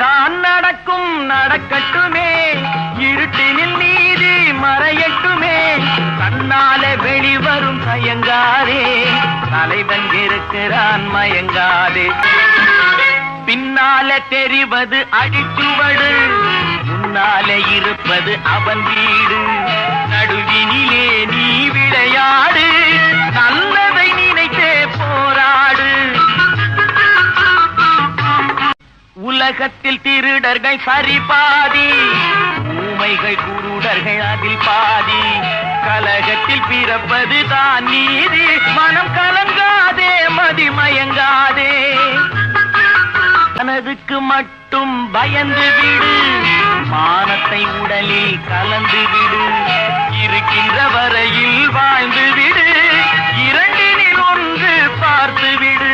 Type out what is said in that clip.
நல்லதுதான் நடக்கும், நடக்கட்டுமே. இருட்டினில் நீதி மறையட்டுமே. கண்ணாலே வெளிவரும் தயங்காதே, தலைவன் இருக்கிறான் மயங்காதே. பின்னாலே தெரிவது அடிச்சுவடு, முன்னாலே இருப்பது அவன் வீடு. நடுவினிலே நீ விளையாடு, நல்லதை நினைத்தே போராடு. உலகத்தில் திருடர்கள் சரி பாதி, ஊமைகள் குருடர்கள் அதில் பாதி. கலகத்தில் பிறப்பது தான் நீதி, மனம் கலங்காதே மதிமயங்காதே. மனதுக்கு மட்டும் பயந்து விடு, மானத்தை உடலில் கலந்து விடு. இருக்கின்ற வரையில் வாழ்ந்து விடு, இரண்டினில் ஒன்று பார்த்து விடு.